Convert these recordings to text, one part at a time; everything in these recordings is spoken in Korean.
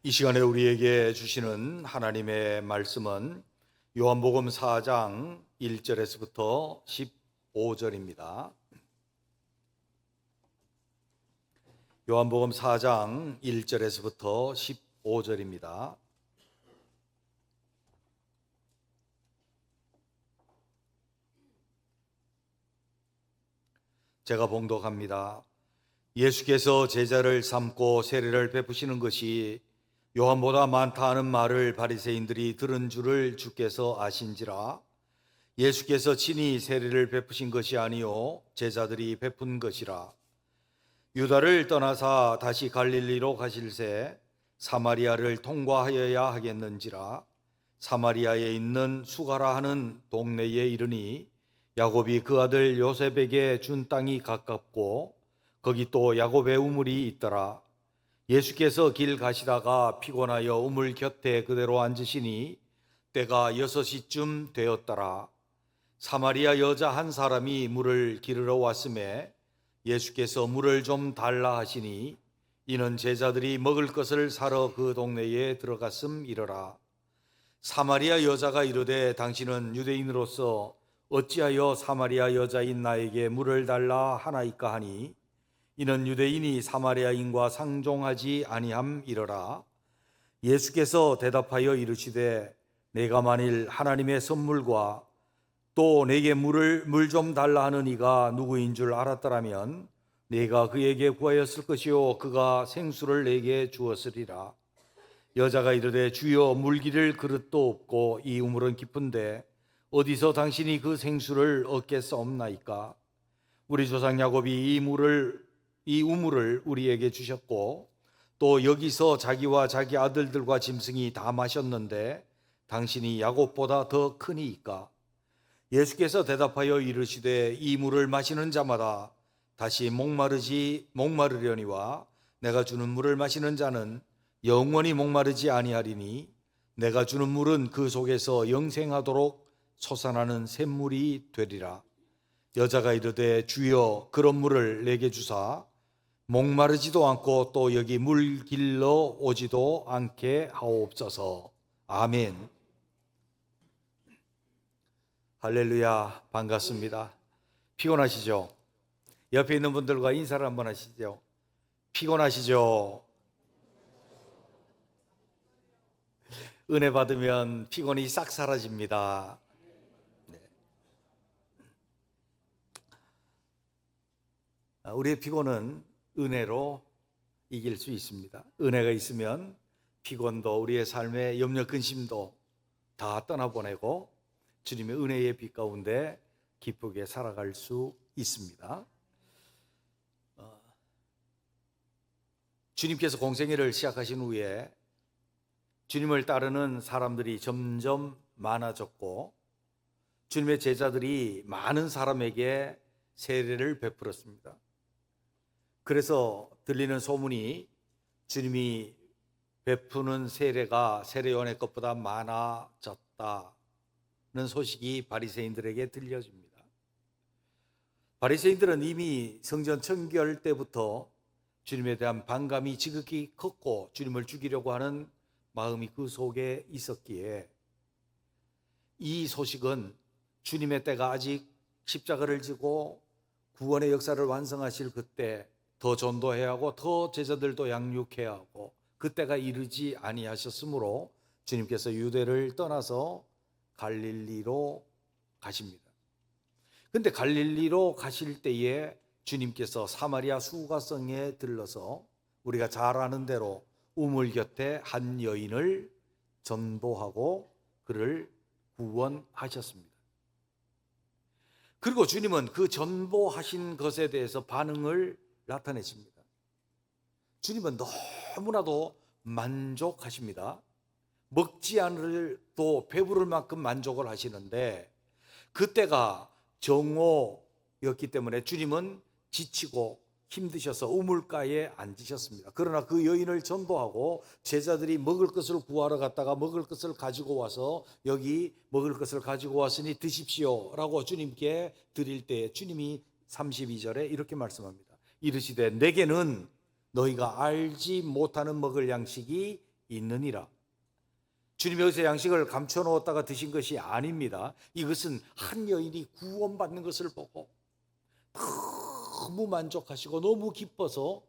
이 시간에 우리에게 주시는 하나님의 말씀은 요한복음 4장 1절에서부터 15절입니다. 요한복음 4장 1절에서부터 15절입니다. 제가 봉독합니다. 예수께서 제자를 삼고 세례를 베푸시는 것이 요한보다 많다 하는 말을 바리새인들이 들은 줄을 주께서 아신지라. 예수께서 친히 세례를 베푸신 것이 아니요 제자들이 베푼 것이라. 유다를 떠나사 다시 갈릴리로 가실새 사마리아를 통과하여야 하겠는지라. 사마리아에 있는 수가라 하는 동네에 이르니 야곱이 그 아들 요셉에게 준 땅이 가깝고 거기 또 야곱의 우물이 있더라. 예수께서 길 가시다가 피곤하여 우물 곁에 그대로 앉으시니 때가 6시쯤 되었더라. 사마리아 여자 한 사람이 물을 기르러 왔음에 예수께서 물을 좀 달라 하시니 이는 제자들이 먹을 것을 사러 그 동네에 들어갔음이러라. 사마리아 여자가 이르되 당신은 유대인으로서 어찌하여 사마리아 여자인 나에게 물을 달라 하나이까 하니 이는 유대인이 사마리아인과 상종하지 아니함이러라. 예수께서 대답하여 이르시되 내가 만일 하나님의 선물과 또 내게 물 좀 달라 하는 이가 누구인 줄 알았더라면 내가 그에게 구하였을 것이요 그가 생수를 내게 주었으리라. 여자가 이르되 주여 물 기를 그릇도 없고 이 우물은 깊은데 어디서 당신이 그 생수를 얻겠사옵나이까. 우리 조상 야곱이 이 우물을 우리에게 주셨고 또 여기서 자기와 자기 아들들과 짐승이 다 마셨는데 당신이 야곱보다 더 크니이까. 예수께서 대답하여 이르시되 이 물을 마시는 자마다 다시 목마르려니와 내가 주는 물을 마시는 자는 영원히 목마르지 아니하리니 내가 주는 물은 그 속에서 영생하도록 솟아나는 샘물이 되리라. 여자가 이르되 주여 그런 물을 내게 주사 목마르지도 않고 또 여기 물 길러 오지도 않게 하옵소서. 아멘. 할렐루야. 반갑습니다. 피곤하시죠? 옆에 있는 분들과 인사를 한번 하시죠. 피곤하시죠? 은혜 받으면 피곤이 싹 사라집니다. 우리의 피곤은 은혜로 이길 수 있습니다. 은혜가 있으면 피곤도 우리의 삶의 염려 근심도 다 떠나보내고 주님의 은혜의 빛 가운데 기쁘게 살아갈 수 있습니다. 주님께서 공생애를 시작하신 후에 주님을 따르는 사람들이 점점 많아졌고 주님의 제자들이 많은 사람에게 세례를 베풀었습니다. 그래서 들리는 소문이 주님이 베푸는 세례가 세례요한의 것보다 많아졌다는 소식이 바리새인들에게 들려집니다. 바리새인들은 이미 성전 청결 때부터 주님에 대한 반감이 지극히 컸고 주님을 죽이려고 하는 마음이 그 속에 있었기에 이 소식은 주님의 때가 아직 십자가를 지고 구원의 역사를 완성하실 그때 더 전도해야 하고 더 제자들도 양육해야 하고 그때가 이르지 아니하셨으므로 주님께서 유대를 떠나서 갈릴리로 가십니다. 그런데 갈릴리로 가실 때에 주님께서 사마리아 수가성에 들러서 우리가 잘 아는 대로 우물 곁에 한 여인을 전도하고 그를 구원하셨습니다. 그리고 주님은 그 전도하신 것에 대해서 반응을 나타내십니다. 주님은 너무나도 만족하십니다. 먹지 않을도 배부를 만큼 만족을 하시는데 그때가 정오였기 때문에 주님은 지치고 힘드셔서 우물가에 앉으셨습니다. 그러나 그 여인을 전도하고 제자들이 먹을 것을 구하러 갔다가 먹을 것을 가지고 와서 여기 먹을 것을 가지고 왔으니 드십시오 라고 주님께 드릴 때 주님이 32절에 이렇게 말씀합니다. 이르시되 내게는 너희가 알지 못하는 먹을 양식이 있느니라. 주님이 여기서 양식을 감춰 놓았다가 드신 것이 아닙니다. 이것은 한 여인이 구원받는 것을 보고 너무 만족하시고 너무 기뻐서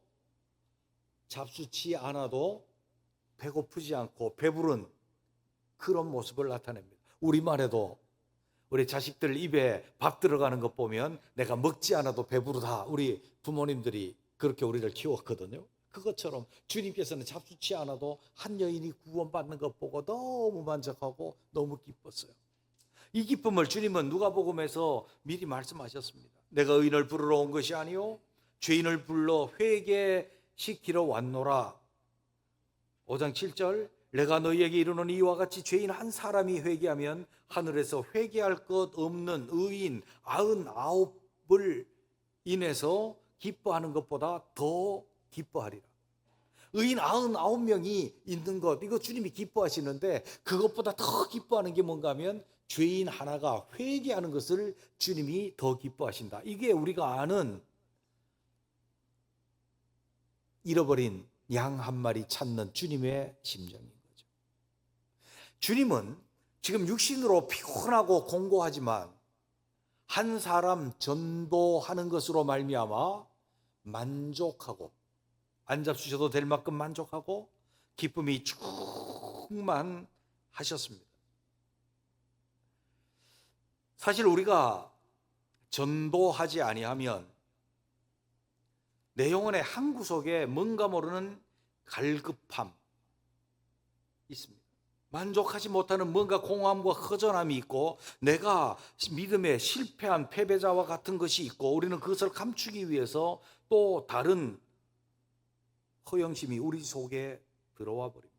잡수치 않아도 배고프지 않고 배부른 그런 모습을 나타냅니다. 우리말에도 우리 자식들 입에 밥 들어가는 것 보면 내가 먹지 않아도 배부르다. 우리 부모님들이 그렇게 우리를 키웠거든요. 그것처럼 주님께서는 잡수치 않아도 한 여인이 구원받는 것 보고 너무 만족하고 너무 기뻤어요. 이 기쁨을 주님은 누가복음에서 미리 말씀하셨습니다. 내가 의인을 부르러 온 것이 아니요 죄인을 불러 회개시키러 왔노라. 5장 7절 내가 너희에게 이르노니 이와 같이 죄인 한 사람이 회개하면 하늘에서 회개할 것 없는 의인 99을 인해서 기뻐하는 것보다 더 기뻐하리라. 의인 99명이 있는 것, 이거 주님이 기뻐하시는데 그것보다 더 기뻐하는 게 뭔가 하면 죄인 하나가 회개하는 것을 주님이 더 기뻐하신다. 이게 우리가 아는 잃어버린 양 한 마리 찾는 주님의 심정인 거죠. 주님은 지금 육신으로 피곤하고 공고하지만 한 사람 전도하는 것으로 말미암아 만족하고 안 잡수셔도 될 만큼 만족하고 기쁨이 충만하셨습니다. 사실 우리가 전도하지 아니하면 내 영혼의 한 구석에 뭔가 모르는 갈급함 있습니다. 만족하지 못하는 뭔가 공허함과 허전함이 있고 내가 믿음에 실패한 패배자와 같은 것이 있고 우리는 그것을 감추기 위해서 또 다른 허영심이 우리 속에 들어와 버립니다.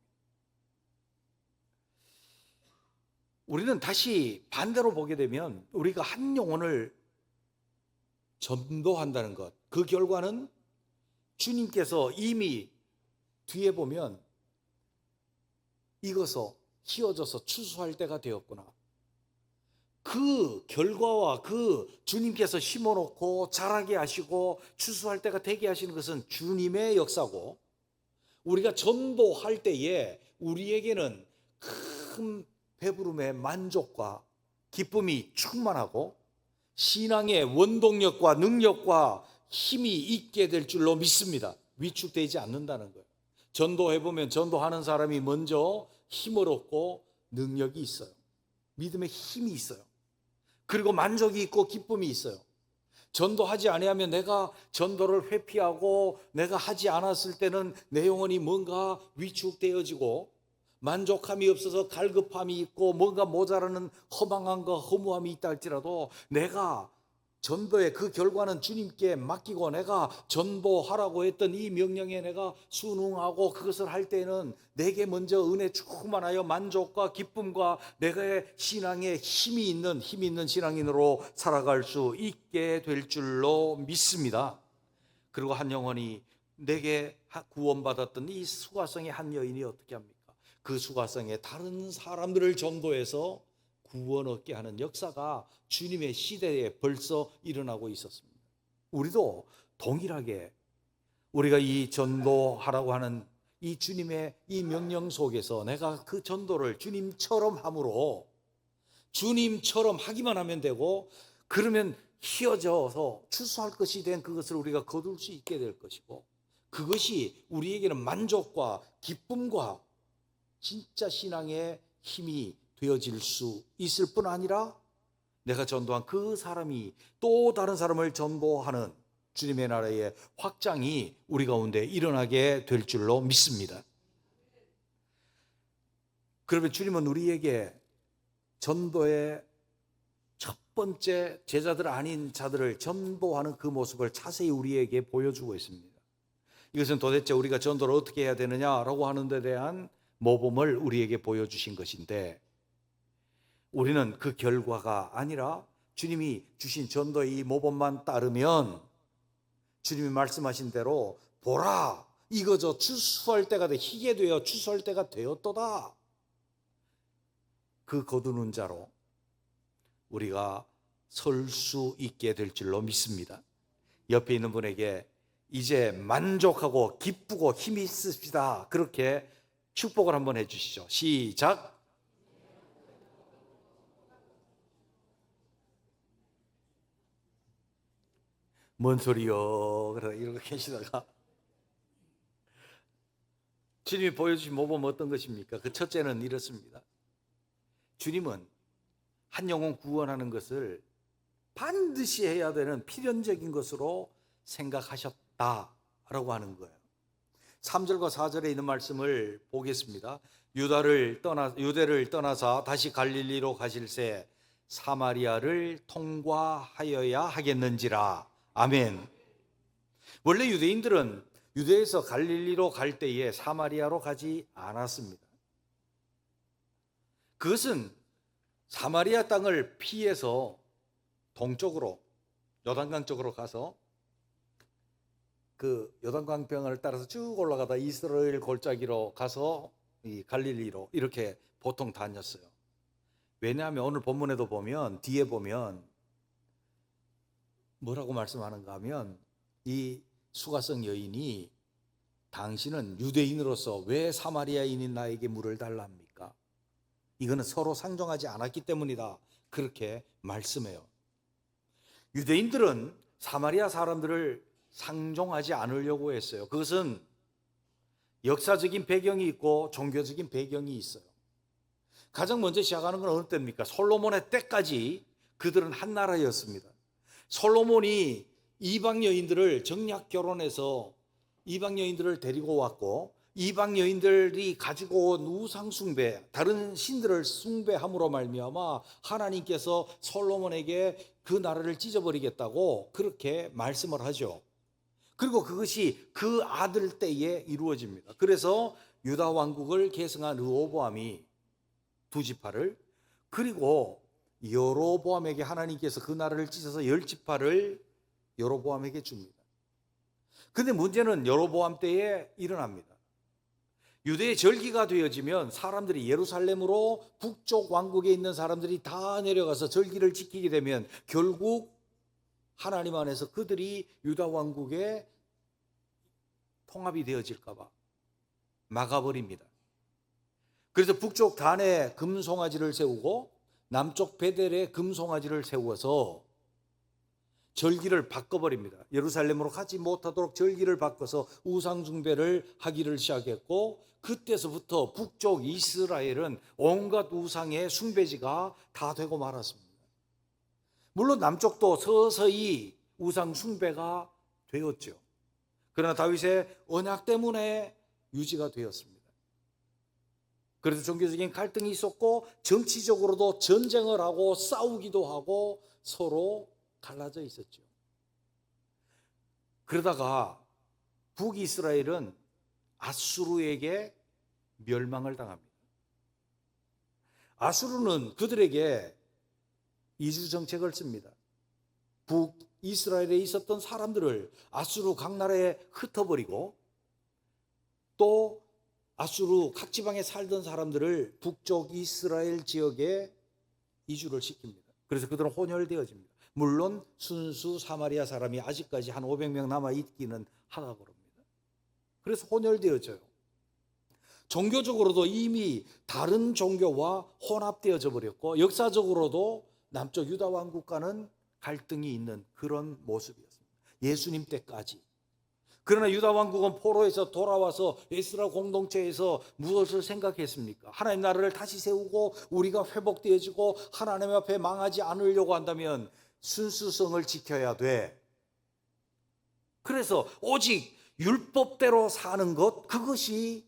우리는 다시 반대로 보게 되면 우리가 한 영혼을 전도한다는 것, 그 결과는 주님께서 이미 뒤에 보면 익어서 휘어져서 추수할 때가 되었구나. 그 결과와 그 주님께서 심어놓고 자라게 하시고 추수할 때가 되게 하시는 것은 주님의 역사고 우리가 전도할 때에 우리에게는 큰 배부름의 만족과 기쁨이 충만하고 신앙의 원동력과 능력과 힘이 있게 될 줄로 믿습니다. 위축되지 않는다는 거예요. 전도해보면 전도하는 사람이 먼저 힘을 얻고 능력이 있어요. 믿음의 힘이 있어요. 그리고 만족이 있고 기쁨이 있어요. 전도하지 아니하면 내가 전도를 회피하고 내가 하지 않았을 때는 내 영혼이 뭔가 위축되어지고 만족함이 없어서 갈급함이 있고 뭔가 모자라는 허망함과 허무함이 있다 할지라도 내가 전도의 그 결과는 주님께 맡기고 내가 전도하라고 했던 이 명령에 내가 순응하고 그것을 할 때는 내게 먼저 은혜 충만하여 만족과 기쁨과 내가의 신앙에 힘이 있는 신앙인으로 살아갈 수 있게 될 줄로 믿습니다. 그리고 한 영혼이 내게 구원받았던 이 수가성의 한 여인이 어떻게 합니까? 그 수가성에 다른 사람들을 전도해서 구원 얻게 하는 역사가 주님의 시대에 벌써 일어나고 있었습니다. 우리도 동일하게 우리가 이 전도하라고 하는 이 주님의 이 명령 속에서 내가 그 전도를 주님처럼 함으로 주님처럼 하기만 하면 되고 그러면 휘어져서 추수할 것이 된 그것을 우리가 거둘 수 있게 될 것이고 그것이 우리에게는 만족과 기쁨과 진짜 신앙의 힘이 되어질 수 있을 뿐 아니라 내가 전도한 그 사람이 또 다른 사람을 전도하는 주님의 나라의 확장이 우리 가운데 일어나게 될 줄로 믿습니다. 그러면 주님은 우리에게 전도의 첫 번째 제자들 아닌 자들을 전도하는 그 모습을 자세히 우리에게 보여주고 있습니다. 이것은 도대체 우리가 전도를 어떻게 해야 되느냐라고 하는 데 대한 모범을 우리에게 보여주신 것인데 우리는 그 결과가 아니라 주님이 주신 전도의 이 모범만 따르면 주님이 말씀하신 대로 보라 이거저 추수할 때가 돼 희게 되어 추수할 때가 되었도다. 그 거두는 자로 우리가 설 수 있게 될 줄로 믿습니다. 옆에 있는 분에게 이제 만족하고 기쁘고 힘이 있으시다 그렇게 축복을 한번 해주시죠. 시작. 뭔 소리요? 그러다 이러고 계시다가 주님이 보여주신 모범 어떤 것입니까? 그 첫째는 이렇습니다. 주님은 한 영혼 구원하는 것을 반드시 해야 되는 필연적인 것으로 생각하셨다라고 하는 거예요. 3절과 4절에 있는 말씀을 보겠습니다. 유대를 떠나사 다시 갈릴리로 가실새 사마리아를 통과하여야 하겠는지라. 아멘. 원래 유대인들은 유대에서 갈릴리로 갈 때에 사마리아로 가지 않았습니다. 그것은 사마리아 땅을 피해서 동쪽으로 요단강 쪽으로 가서 그 요단강변을 따라서 쭉 올라가다 이스라엘 골짜기로 가서 이 갈릴리로 이렇게 보통 다녔어요. 왜냐하면 오늘 본문에도 보면 뒤에 보면 뭐라고 말씀하는가 하면 이 수가성 여인이 당신은 유대인으로서 왜 사마리아인인 나에게 물을 달랍니까? 이거는 서로 상종하지 않았기 때문이다. 그렇게 말씀해요. 유대인들은 사마리아 사람들을 상종하지 않으려고 했어요. 그것은 역사적인 배경이 있고 종교적인 배경이 있어요. 가장 먼저 시작하는 건 어느 때입니까? 솔로몬의 때까지 그들은 한 나라였습니다. 솔로몬이 이방 여인들을 정략 결혼해서 이방 여인들을 데리고 왔고, 이방 여인들이 가지고 온 우상 숭배, 다른 신들을 숭배함으로 말미암아 하나님께서 솔로몬에게 그 나라를 찢어버리겠다고 그렇게 말씀을 하죠. 그리고 그것이 그 아들 때에 이루어집니다. 그래서 유다 왕국을 계승한 르호보암이 두 지파를, 그리고 여로보암에게 하나님께서 그 나라를 찢어서 열 지파를 여로보암에게 줍니다. 근데 문제는 여로보암 때에 일어납니다. 유대의 절기가 되어지면 사람들이 예루살렘으로 북쪽 왕국에 있는 사람들이 다 내려가서 절기를 지키게 되면 결국 하나님 안에서 그들이 유다 왕국에 통합이 되어질까 봐 막아버립니다. 그래서 북쪽 단에 금송아지를 세우고 남쪽 베델에 금송아지를 세워서 절기를 바꿔버립니다. 예루살렘으로 가지 못하도록 절기를 바꿔서 우상숭배를 하기를 시작했고, 그때서부터 북쪽 이스라엘은 온갖 우상의 숭배지가 다 되고 말았습니다. 물론 남쪽도 서서히 우상숭배가 되었죠. 그러나 다윗의 언약 때문에 유지가 되었습니다. 그래서 종교적인 갈등이 있었고 정치적으로도 전쟁을 하고 싸우기도 하고 서로 갈라져 있었죠. 그러다가 북이스라엘은 아수르에게 멸망을 당합니다. 아수르는 그들에게 이주 정책을 씁니다. 북이스라엘에 있었던 사람들을 아수르 각 나라에 흩어버리고 또 아수르 각 지방에 살던 사람들을 북쪽 이스라엘 지역에 이주를 시킵니다. 그래서 그들은 혼혈되어집니다. 물론 순수 사마리아 사람이 아직까지 한 500명 남아있기는 하다고 그럽니다. 그래서 혼혈되어져요. 종교적으로도 이미 다른 종교와 혼합되어져 버렸고 역사적으로도 남쪽 유다 왕국과는 갈등이 있는 그런 모습이었습니다. 예수님 때까지. 그러나 유다 왕국은 포로에서 돌아와서 에스라 공동체에서 무엇을 생각했습니까? 하나님 나라를 다시 세우고 우리가 회복되어지고 하나님 앞에 망하지 않으려고 한다면 순수성을 지켜야 돼. 그래서 오직 율법대로 사는 것, 그것이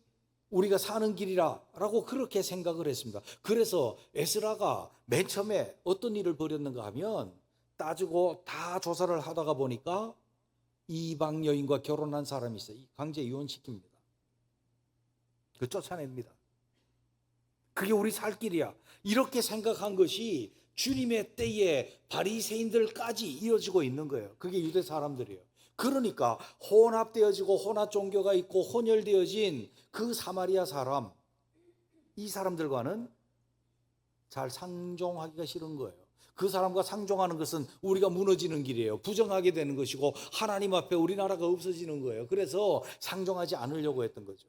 우리가 사는 길이라고 그렇게 생각을 했습니다. 그래서 에스라가 맨 처음에 어떤 일을 벌였는가 하면 따지고 다 조사를 하다가 보니까 이방 여인과 결혼한 사람이 있어요. 강제 이혼시킵니다. 그 쫓아냅니다. 그게 우리 살 길이야. 이렇게 생각한 것이 주님의 때에 바리새인들까지 이어지고 있는 거예요. 그게 유대 사람들이에요. 그러니까 혼합되어지고 혼합 종교가 있고 혼혈되어진 그 사마리아 사람, 이 사람들과는 잘 상종하기가 싫은 거예요. 그 사람과 상종하는 것은 우리가 무너지는 길이에요. 부정하게 되는 것이고 하나님 앞에 우리나라가 없어지는 거예요. 그래서 상종하지 않으려고 했던 거죠.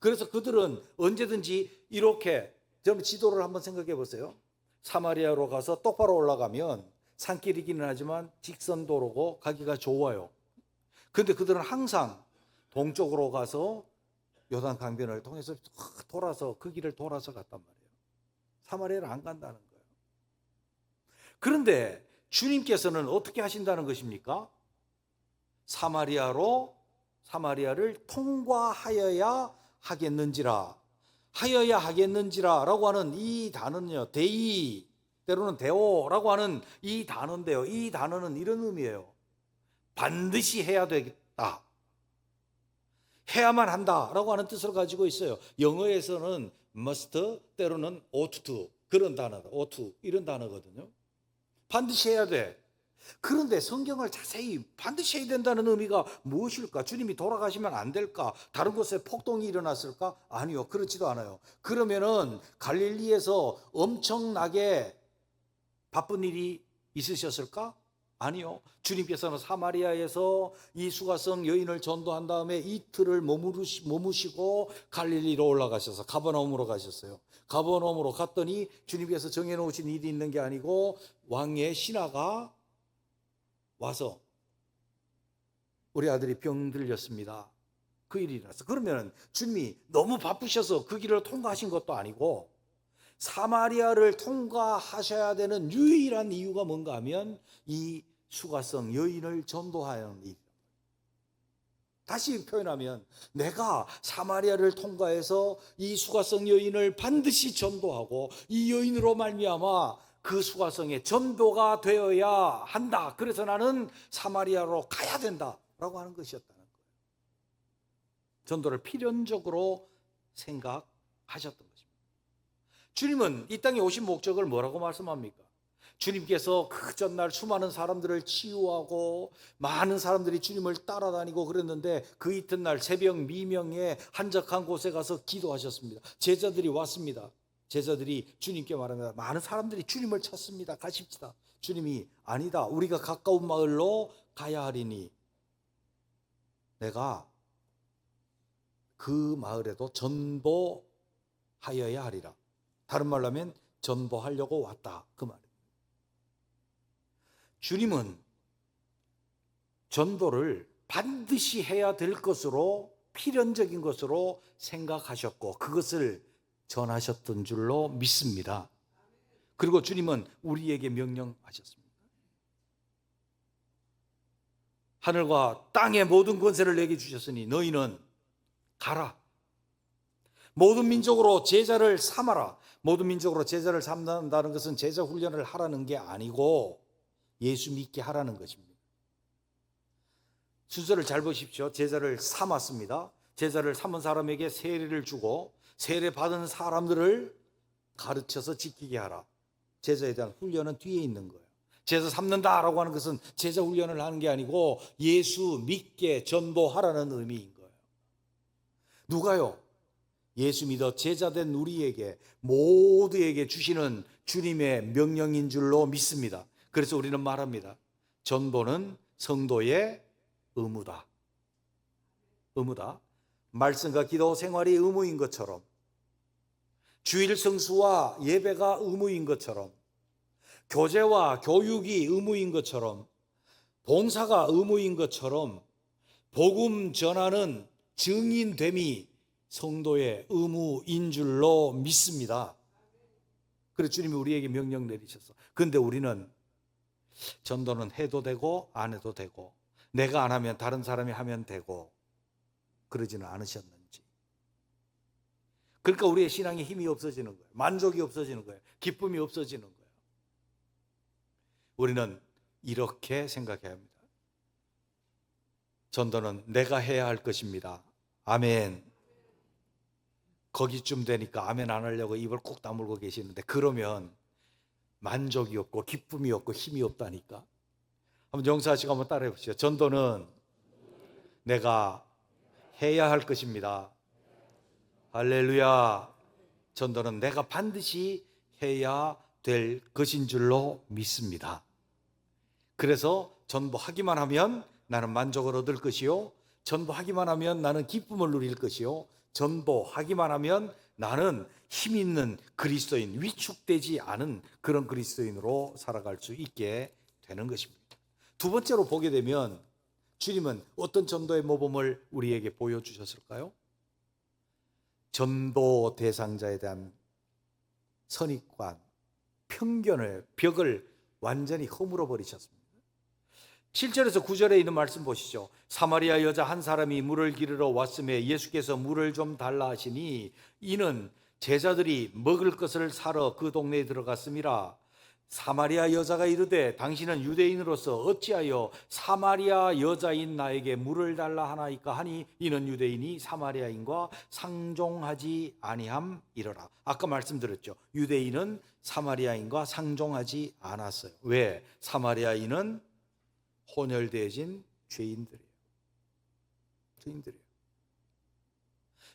그래서 그들은 언제든지 이렇게, 여러분 지도를 한번 생각해 보세요. 사마리아로 가서 똑바로 올라가면 산길이기는 하지만 직선 도로고 가기가 좋아요. 근데 그들은 항상 동쪽으로 가서 요단 강변을 통해서 돌아서 그 길을 돌아서 갔단 말이에요. 사마리아를 안 간다는 거예요. 그런데 주님께서는 어떻게 하신다는 것입니까? 사마리아를 통과하여야 하겠는지라. 하여야 하겠는지라 라고 하는 이 단어는요, 데이, 때로는 데오라고 하는 이 단어인데요, 이 단어는 이런 의미예요. 반드시 해야 되겠다, 해야만 한다 라고 하는 뜻을 가지고 있어요. 영어에서는 must, 때로는 ought to, 그런 단어다. ought to, 이런 단어거든요. 반드시 해야 돼. 그런데 성경을 자세히 반드시 해야 된다는 의미가 무엇일까? 주님이 돌아가시면 안 될까? 다른 곳에 폭동이 일어났을까? 아니요, 그렇지도 않아요. 그러면은 갈릴리에서 엄청나게 바쁜 일이 있으셨을까? 아니요. 주님께서는 사마리아에서 이 수가성 여인을 전도한 다음에 이틀을 머무시고 갈릴리로 올라가셔서 가버나움으로 가셨어요. 가버나움으로 갔더니 주님께서 정해놓으신 일이 있는 게 아니고 왕의 신하가 와서 우리 아들이 병 들렸습니다. 그 일이 일어났어. 그러면 주님이 너무 바쁘셔서 그 길을 통과하신 것도 아니고 사마리아를 통과하셔야 되는 유일한 이유가 뭔가 하면 이 수가성 여인을 전도하는 일. 다시 표현하면 내가 사마리아를 통과해서 이 수가성 여인을 반드시 전도하고 이 여인으로 말미암아 그 수가성의 전도가 되어야 한다. 그래서 나는 사마리아로 가야 된다라고 하는 것이었다는 거예요. 전도를 필연적으로 생각하셨던 것입니다. 주님은 이 땅에 오신 목적을 뭐라고 말씀합니까? 주님께서 그 전날 수많은 사람들을 치유하고 많은 사람들이 주님을 따라다니고 그랬는데 그 이튿날 새벽 미명에 한적한 곳에 가서 기도하셨습니다. 제자들이 왔습니다. 제자들이 주님께 말합니다. 많은 사람들이 주님을 찾습니다. 가십시다. 주님이 아니다. 우리가 가까운 마을로 가야 하리니 내가 그 마을에도 전도하여야 하리라. 다른 말로 하면 전도하려고 왔다. 그 말이에요. 주님은 전도를 반드시 해야 될 것으로 필연적인 것으로 생각하셨고 그것을 전하셨던 줄로 믿습니다. 그리고 주님은 우리에게 명령하셨습니다. 하늘과 땅의 모든 권세를 내게 주셨으니 너희는 가라. 모든 민족으로 제자를 삼아라. 모든 민족으로 제자를 삼는다는 것은 제자 훈련을 하라는 게 아니고 예수 믿게 하라는 것입니다. 순서를 잘 보십시오. 제자를 삼았습니다. 제자를 삼은 사람에게 세례를 주고 세례 받은 사람들을 가르쳐서 지키게 하라. 제자에 대한 훈련은 뒤에 있는 거예요. 제자 삼는다라고 하는 것은 제자 훈련을 하는 게 아니고 예수 믿게 전도하라는 의미인 거예요. 누가요? 예수 믿어 제자된 우리에게 모두에게 주시는 주님의 명령인 줄로 믿습니다. 그래서 우리는 말합니다. 전도는 성도의 의무다. 의무다. 말씀과 기도 생활이 의무인 것처럼 주일 성수와 예배가 의무인 것처럼 교제와 교육이 의무인 것처럼 봉사가 의무인 것처럼 복음 전하는 증인됨이 성도의 의무인 줄로 믿습니다. 그래서 주님이 우리에게 명령 내리셨어. 그런데 우리는 전도는 해도 되고 안 해도 되고 내가 안 하면 다른 사람이 하면 되고 그러지는 않으셨는지. 그러니까 우리의 신앙의 힘이 없어지는 거예요. 만족이 없어지는 거예요. 기쁨이 없어지는 거예요. 우리는 이렇게 생각해야 합니다. 전도는 내가 해야 할 것입니다. 아멘. 거기쯤 되니까 아멘 안 하려고 입을 꾹 다물고 계시는데 그러면 만족이 없고 기쁨이 없고 힘이 없다니까. 한번 영사하시고 한번 따라해 보시죠. 전도는 내가 해야 할 것입니다. 할렐루야. 전도는 내가 반드시 해야 될 것인 줄로 믿습니다. 그래서 전도하기만 하면 나는 만족을 얻을 것이요, 전도하기만 하면 나는 기쁨을 누릴 것이요, 전도하기만 하면 나는 힘 있는 그리스도인, 위축되지 않은 그런 그리스도인으로 살아갈 수 있게 되는 것입니다. 두 번째로 보게 되면 주님은 어떤 전도의 모범을 우리에게 보여주셨을까요? 전도 대상자에 대한 선입관, 편견을, 벽을 완전히 허물어 버리셨습니다. 7절에서 9절에 있는 말씀 보시죠. 사마리아 여자 한 사람이 물을 기르러 왔음에 예수께서 물을 좀 달라 하시니 이는 제자들이 먹을 것을 사러 그 동네에 들어갔음이라. 사마리아 여자가 이르되 당신은 유대인으로서 어찌하여 사마리아 여자인 나에게 물을 달라 하나이까 하니 이는 유대인이 사마리아인과 상종하지 아니함이러라. 아까 말씀드렸죠. 유대인은 사마리아인과 상종하지 않았어요. 왜? 사마리아인은 혼혈되어진 죄인들이에요.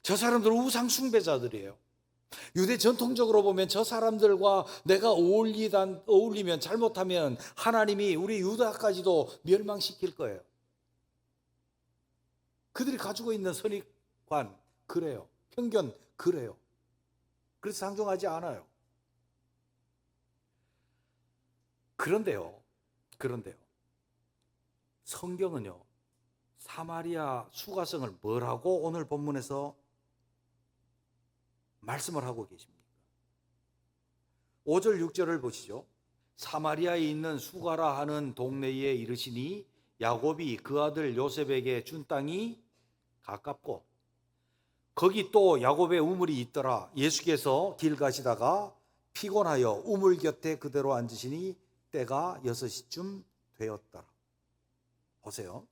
저 사람들은 우상 숭배자들이에요. 유대 전통적으로 보면 저 사람들과 내가 어울리면 잘못하면 하나님이 우리 유다까지도 멸망시킬 거예요. 그들이 가지고 있는 선입관 그래요. 편견 그래요. 그래서 상종하지 않아요. 그런데요. 성경은요, 사마리아 수가성을 뭐라고 오늘 본문에서 말씀을 하고 계십니까? 5절 6절을 보시죠. 사마리아에 있는 수가라 하는 동네에 이르시니 야곱이 그 아들 요셉에게 준 땅이 가깝고 거기 또 야곱의 우물이 있더라. 예수께서 길 가시다가 피곤하여 우물 곁에 그대로 앉으시니 때가 6시쯤 되었더라. 보세요.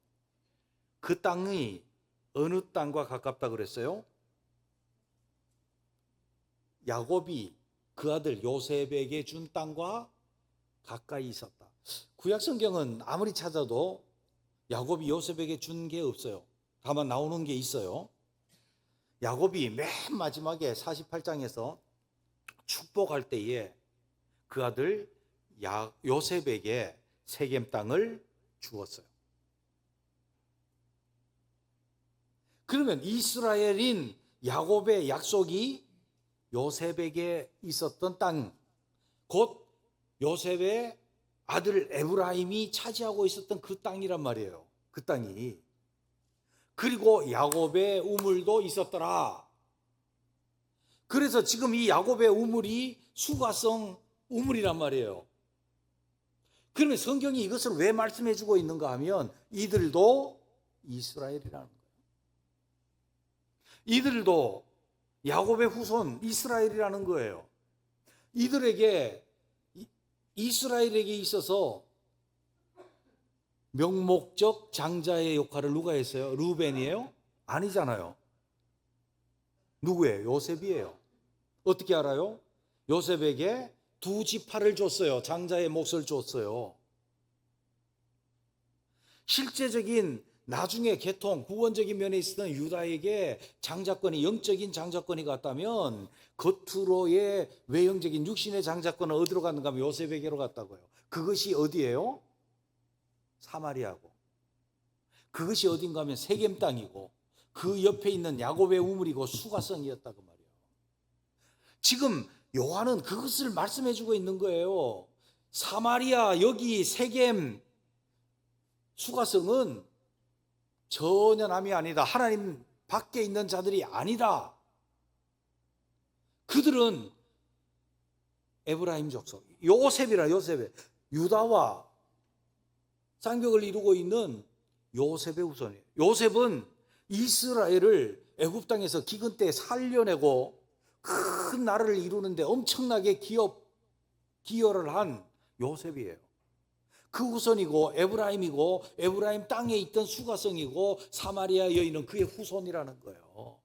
그 땅이 어느 땅과 가깝다 그랬어요? 야곱이 그 아들 요셉에게 준 땅과 가까이 있었다. 구약 성경은 아무리 찾아도 야곱이 요셉에게 준 게 없어요. 다만 나오는 게 있어요. 야곱이 맨 마지막에 48장에서 축복할 때에 그 아들 요셉에게 세겜 땅을 주었어요. 그러면 이스라엘인 야곱의 약속이 요셉에게 있었던 땅, 곧 요셉의 아들 에브라임이 차지하고 있었던 그 땅이란 말이에요. 그 땅이. 그리고 야곱의 우물도 있었더라. 그래서 지금 이 야곱의 우물이 수가성 우물이란 말이에요. 그러면 성경이 이것을 왜 말씀해 주고 있는가 하면 이들도 이스라엘이라는 거예요. 이들도 야곱의 후손 이스라엘이라는 거예요. 이스라엘에게 있어서 명목적 장자의 역할을 누가 했어요? 루벤이에요? 아니잖아요. 누구예요? 요셉이에요. 어떻게 알아요? 요셉에게 2지파를 줬어요. 장자의 몫을 줬어요. 실제적인 나중에 개통, 구원적인 면에 있었던 유다에게 장자권이, 영적인 장자권이 갔다면 겉으로의 외형적인 육신의 장자권은 어디로 갔는가 하면 요셉에게로 갔다고요. 그것이 어디예요? 사마리아고, 그것이 어딘가 하면 세겜 땅이고, 그 옆에 있는 야곱의 우물이고 수가성이었다고 말이에요. 지금 요한은 그것을 말씀해 주고 있는 거예요. 사마리아, 여기 세겜 수가성은 전혀 남이 아니다. 하나님 밖에 있는 자들이 아니다. 그들은 에브라임 족속, 요셉이라. 요셉의 유다와 쌍벽을 이루고 있는 요셉의 후손이에요. 요셉은 이스라엘을 애굽 땅에서 기근 때 살려내고 큰 나라를 이루는데 엄청나게 기여를 한 요셉이에요. 그 후손이고 에브라임이고, 에브라임 땅에 있던 수가성이고, 사마리아 여인은 그의 후손이라는 거예요.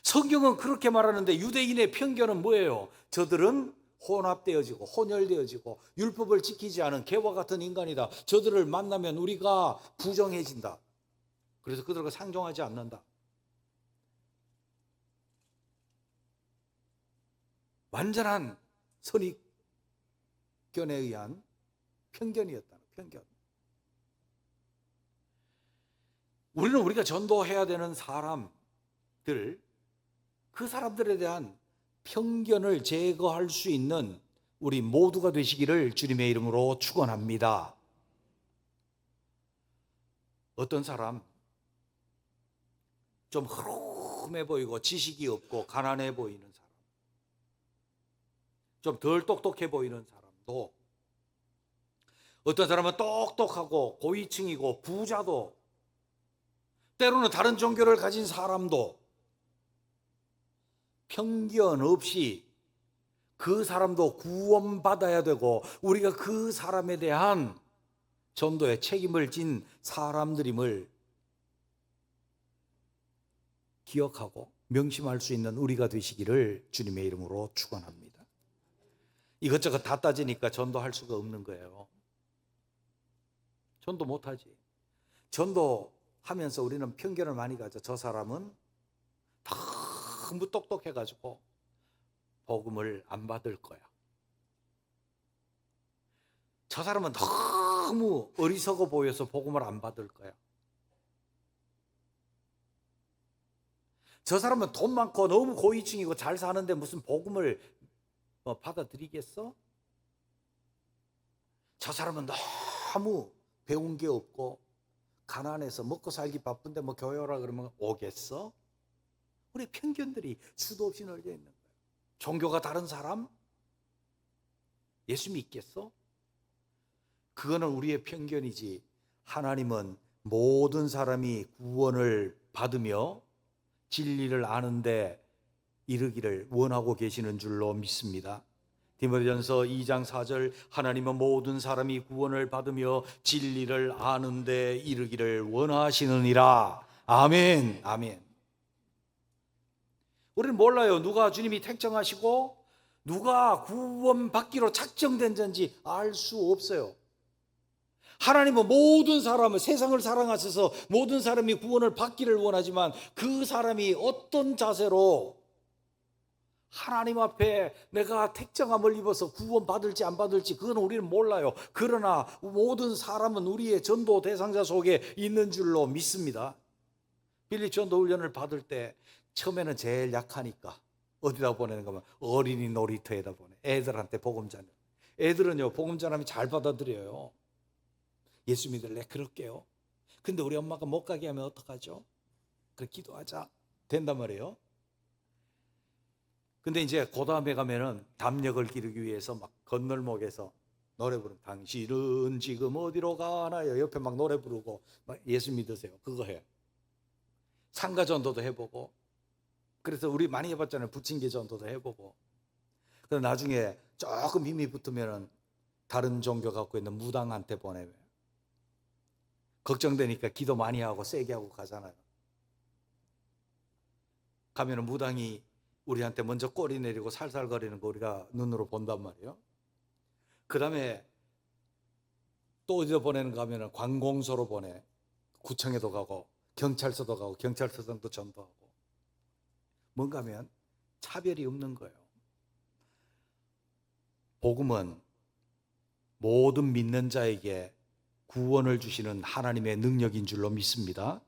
성경은 그렇게 말하는데 유대인의 편견은 뭐예요? 저들은 혼합되어지고 혼혈되어지고 율법을 지키지 않은 개와 같은 인간이다. 저들을 만나면 우리가 부정해진다. 그래서 그들과 상종하지 않는다. 완전한 선입견에 의한 편견이었다는 편견. 우리는 우리가 전도해야 되는 사람, 그 사람들에 대한 편견을 제거할 수 있는 우리 모두가 되시기를 주님의 이름으로 축원합니다. 어떤 사람 좀 흐름해 보이고 지식이 없고 가난해 보이는 사람, 좀 덜 똑똑해 보이는 사람도, 어떤 사람은 똑똑하고 고위층이고 부자도, 때로는 다른 종교를 가진 사람도 편견 없이 그 사람도 구원받아야 되고 우리가 그 사람에 대한 전도에 책임을 진 사람들임을 기억하고 명심할 수 있는 우리가 되시기를 주님의 이름으로 축원합니다. 이것저것 다 따지니까 전도할 수가 없는 거예요. 전도 못하지. 전도하면서 우리는 편견을 많이 가져. 저 사람은 너무 똑똑해가지고 복음을 안 받을 거야. 저 사람은 너무 어리석어 보여서 복음을 안 받을 거야. 저 사람은 돈 많고 너무 고위층이고 잘 사는데 무슨 복음을 받아들이겠어? 저 사람은 너무 배운 게 없고 가난해서 먹고 살기 바쁜데 교회 오라 그러면 오겠어? 우리 편견들이 수도 없이 널려 있는 거예요. 종교가 다른 사람? 예수 믿겠어? 그거는 우리의 편견이지. 하나님은 모든 사람이 구원을 받으며 진리를 아는데 이르기를 원하고 계시는 줄로 믿습니다. 디모데전서 2장 4절, 하나님은 모든 사람이 구원을 받으며 진리를 아는데 이르기를 원하시느니라. 아멘. 아멘. 우리는 몰라요. 누가 주님이 택정하시고 누가 구원받기로 작정된 자인지 알 수 없어요. 하나님은 모든 사람을, 세상을 사랑하셔서 모든 사람이 구원을 받기를 원하지만 그 사람이 어떤 자세로 하나님 앞에 내가 택정함을 입어서 구원받을지 안 받을지 그건 우리는 몰라요. 그러나 모든 사람은 우리의 전도 대상자 속에 있는 줄로 믿습니다. 빌립 전도 훈련을 받을 때 처음에는 제일 약하니까 어디다 보내는 거면 어린이 놀이터에다 보내. 애들한테 복음 전해. 애들은요 복음 전하면 잘 받아들여요. 예수 믿을래? 그럴게요. 근데 우리 엄마가 못 가게 하면 어떡하죠? 그래 기도하자. 된단 말이에요. 근데 이제 그 다음에 가면은 담력을 기르기 위해서 막 건널목에서 노래 부르는 당신은 지금 어디로 가나요? 옆에 막 노래 부르고 막 예수 믿으세요. 그거 해. 상가 전도도 해보고. 그래서 우리 많이 해봤잖아요. 부침개 전도도 해보고. 그래서 나중에 조금 힘이 붙으면은 다른 종교 갖고 있는 무당한테 보내요. 걱정되니까 기도 많이 하고 세게 하고 가잖아요. 가면은 무당이 우리한테 먼저 꼬리 내리고 살살거리는 거 우리가 눈으로 본단 말이에요. 그 다음에 또 어디로 보내는가 하면 관공서로 보내. 구청에도 가고 경찰서도 가고 경찰서장도 전도하고. 뭔가 하면 차별이 없는 거예요. 복음은 모든 믿는 자에게 구원을 주시는 하나님의 능력인 줄로 믿습니다.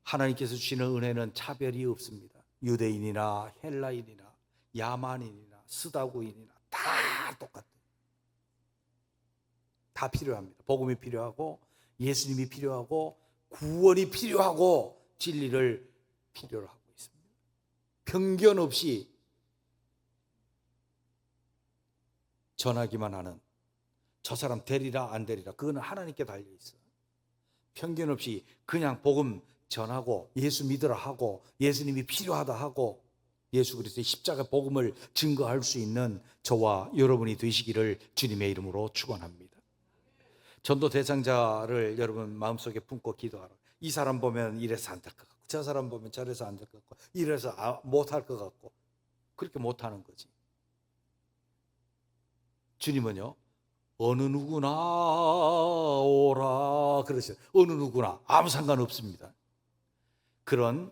하나님께서 주시는 은혜는 차별이 없습니다. 유대인이나 헬라인이나 야만인이나 스다구인이나 다 똑같아요. 다 필요합니다. 복음이 필요하고 예수님이 필요하고 구원이 필요하고 진리를 필요로 하고 있습니다. 편견 없이 전하기만 하는, 저 사람 되리라 안 되리라 그거는 하나님께 달려 있어요. 편견 없이 그냥 복음 전하고 예수 믿으라 하고 예수님이 필요하다 하고 예수 그리스도의 십자가 복음을 증거할 수 있는 저와 여러분이 되시기를 주님의 이름으로 축원합니다. 전도 대상자를 여러분 마음속에 품고 기도하라. 이 사람 보면 이래서 안 될 것 같고 저 사람 보면 저래서 안 될 것 같고 이래서 못할 것 같고 그렇게 못하는 거지. 주님은요 어느 누구나 오라 그러셔요. 어느 누구나 아무 상관없습니다. 그런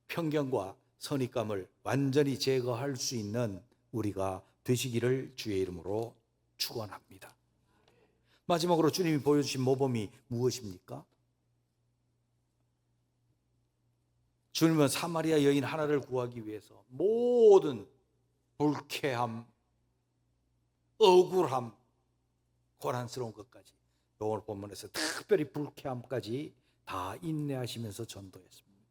편견과 선입감을 완전히 제거할 수 있는 우리가 되시기를 주의 이름으로 축원합니다. 마지막으로 주님이 보여주신 모범이 무엇입니까? 주님은 사마리아 여인 하나를 구하기 위해서 모든 불쾌함, 억울함, 고난스러운 것까지, 오늘 본문에서 특별히 불쾌함까지 다 인내하시면서 전도했습니다.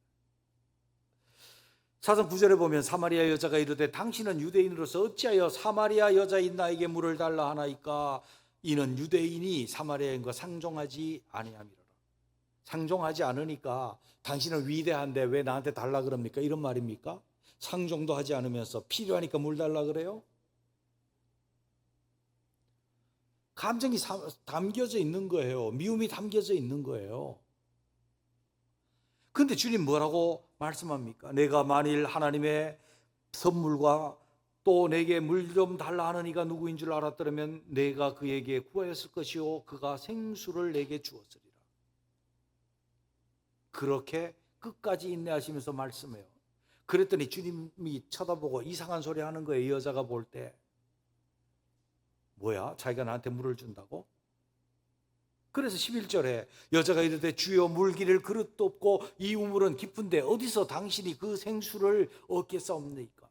사전 9절에 보면 사마리아 여자가 이르되 당신은 유대인으로서 어찌하여 사마리아 여자인 나에게 물을 달라 하나이까? 이는 유대인이 사마리아인과 상종하지 아니함이로라. 상종하지 않으니까 당신은 위대한데 왜 나한테 달라 그럽니까? 이런 말입니까? 상종도 하지 않으면서 필요하니까 물 달라 그래요? 감정이 담겨져 있는 거예요. 미움이 담겨져 있는 거예요. 근데 주님 뭐라고 말씀합니까? 내가 만일 하나님의 선물과 또 내게 물 좀 달라 하는 이가 누구인 줄 알았더라면 내가 그에게 구하였을 것이요 그가 생수를 내게 주었으리라. 그렇게 끝까지 인내하시면서 말씀해요. 그랬더니 주님이 쳐다보고 이상한 소리 하는 거예요. 이 여자가 볼 때. 뭐야? 자기가 나한테 물을 준다고? 그래서 11절에 여자가 이르되 주여 물기를 그릇도 없고 이 우물은 깊은데 어디서 당신이 그 생수를 얻겠사옵니까?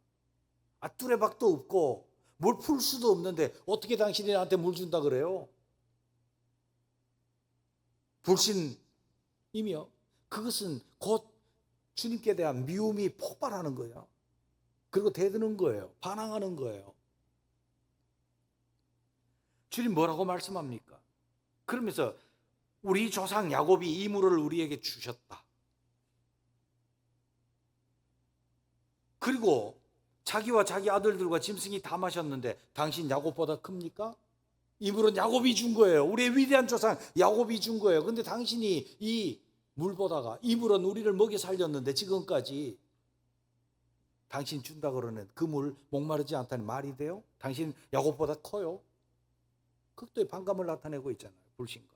뚜레박도 없고 뭘 풀 수도 없는데 어떻게 당신이 나한테 물 준다 그래요? 불신이며 그것은 곧 주님께 대한 미움이 폭발하는 거예요. 그리고 대드는 거예요. 반항하는 거예요. 주님 뭐라고 말씀합니까? 그러면서 우리 조상 야곱이 이 물을 우리에게 주셨다. 그리고 자기와 자기 아들들과 짐승이 다 마셨는데 당신 야곱보다 큽니까? 이 물은 야곱이 준 거예요. 우리의 위대한 조상 야곱이 준 거예요. 근데 당신이 이 물보다가 이 물은 우리를 먹여 살렸는데 지금까지 당신 준다 그러는 그 물 목마르지 않다는 말이 돼요? 당신 야곱보다 커요? 극도의 반감을 나타내고 있잖아요. 불신과.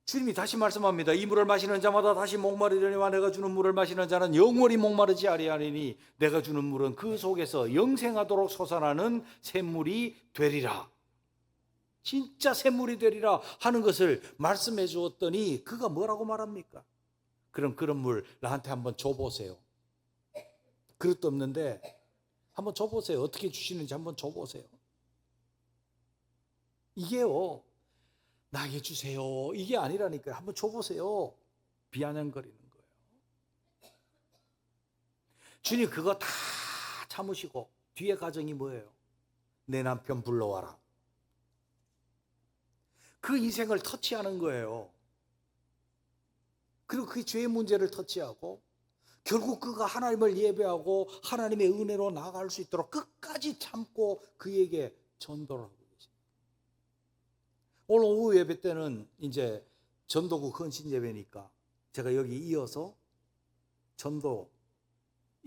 주님이 다시 말씀합니다. 이 물을 마시는 자마다 다시 목마르려니와 내가 주는 물을 마시는 자는 영원히 목마르지 아니하리니 내가 주는 물은 그 속에서 영생하도록 솟아나는 샘물이 되리라. 진짜 샘물이 되리라 하는 것을 말씀해 주었더니 그가 뭐라고 말합니까? 그럼 그런 물 나한테 한번 줘보세요. 그릇도 없는데 한번 줘보세요. 어떻게 주시는지 한번 줘보세요. 이게요, 나에게 주세요. 이게 아니라니까요. 한번 줘보세요. 비아냥거리는 거예요. 주님 그거 다 참으시고 뒤에 가정이 뭐예요? 내 남편 불러와라. 그 인생을 터치하는 거예요. 그리고 그 죄의 문제를 터치하고 결국 그가 하나님을 예배하고 하나님의 은혜로 나아갈 수 있도록 끝까지 참고 그에게 전도를 하고 계십니다. 오늘 오후 예배 때는 이제 전도국 헌신 예배니까 제가 여기 이어서 전도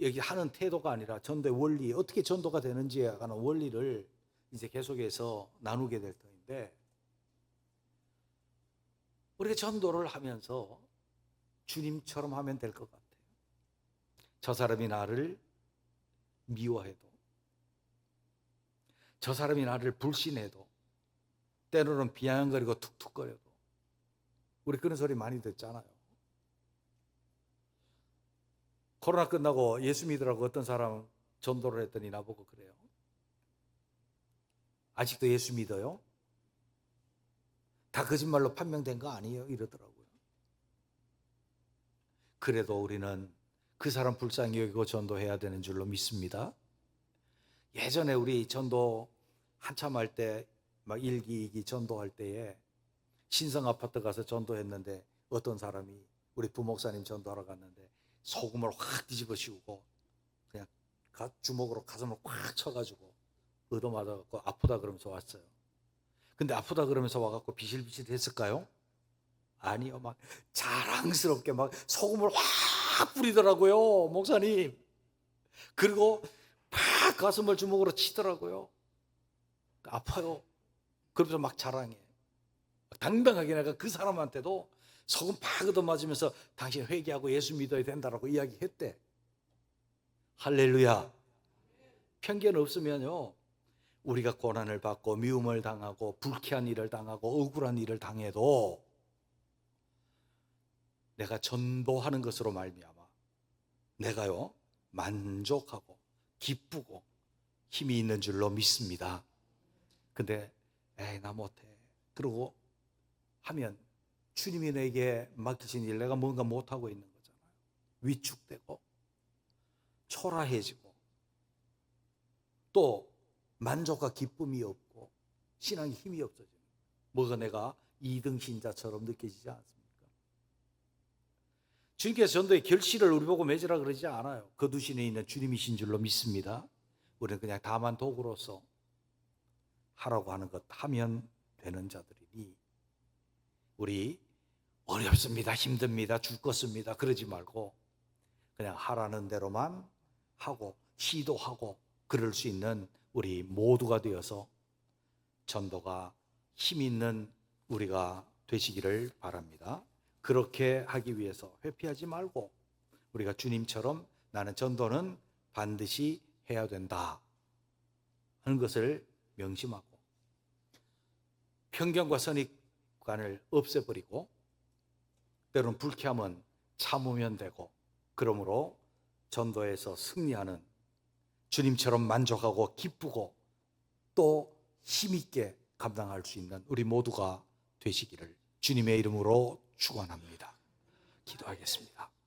여기 하는 태도가 아니라 전도의 원리, 어떻게 전도가 되는지에 관한 원리를 이제 계속해서 나누게 될 터인데, 우리가 전도를 하면서 주님처럼 하면 될 것 같아요. 저 사람이 나를 미워해도, 저 사람이 나를 불신해도, 때로는 비아냥거리고 툭툭거려도, 우리 그런 소리 많이 듣잖아요. 코로나 끝나고 예수 믿으라고 어떤 사람 전도를 했더니 나보고 그래요. 아직도 예수 믿어요? 다 거짓말로 판명된 거 아니에요? 이러더라고요. 그래도 우리는 그 사람 불쌍히 여기고 전도해야 되는 줄로 믿습니다. 예전에 우리 전도 한참 할 때 막 1기, 2기 전도할 때에 신성 아파트 가서 전도했는데 어떤 사람이 우리 부목사님 전도하러 갔는데 소금을 확 뒤집어 씌우고 그냥 주먹으로 가슴을 꽉 쳐가지고 얻어맞아갖고 아프다 그러면서 왔어요. 근데 아프다 그러면서 와갖고 비실비실 했을까요? 아니요. 막 자랑스럽게 막 소금을 확 뿌리더라고요, 목사님. 그리고 막 가슴을 주먹으로 치더라고요. 아파요. 그러면서 막 자랑해. 당당하게 내가 그 사람한테도 소금 팍 얻어맞으면서 당신 회개하고 예수 믿어야 된다라고 이야기했대. 할렐루야. 편견 없으면요, 우리가 고난을 받고 미움을 당하고 불쾌한 일을 당하고 억울한 일을 당해도 내가 전도하는 것으로 말미암아 내가요 만족하고 기쁘고 힘이 있는 줄로 믿습니다. 근데 에이 나 못해 그러고 하면 주님이 내게 맡기신 일 내가 뭔가 못하고 있는 거잖아요. 위축되고 초라해지고 또 만족과 기쁨이 없고 신앙의 힘이 없어지는 거예요. 뭐가 내가 2등 신자처럼 느껴지지 않습니까? 주님께서 전도의 결실을 우리 보고 맺으라 그러지 않아요. 거두신에 있는 주님이신 줄로 믿습니다. 우리는 그냥 다만 도구로서 하라고 하는 것 하면 되는 자들이니 우리 어렵습니다, 힘듭니다, 죽겠습니다 그러지 말고 그냥 하라는 대로만 하고 시도하고 그럴 수 있는 우리 모두가 되어서 전도가 힘 있는 우리가 되시기를 바랍니다. 그렇게 하기 위해서 회피하지 말고 우리가 주님처럼 나는 전도는 반드시 해야 된다 하는 것을 명심하고 편견과 선입관을 없애버리고 때로는 불쾌함은 참으면 되고 그러므로 전도에서 승리하는 주님처럼 만족하고 기쁘고 또 힘있게 감당할 수 있는 우리 모두가 되시기를 주님의 이름으로 축원합니다. 기도하겠습니다.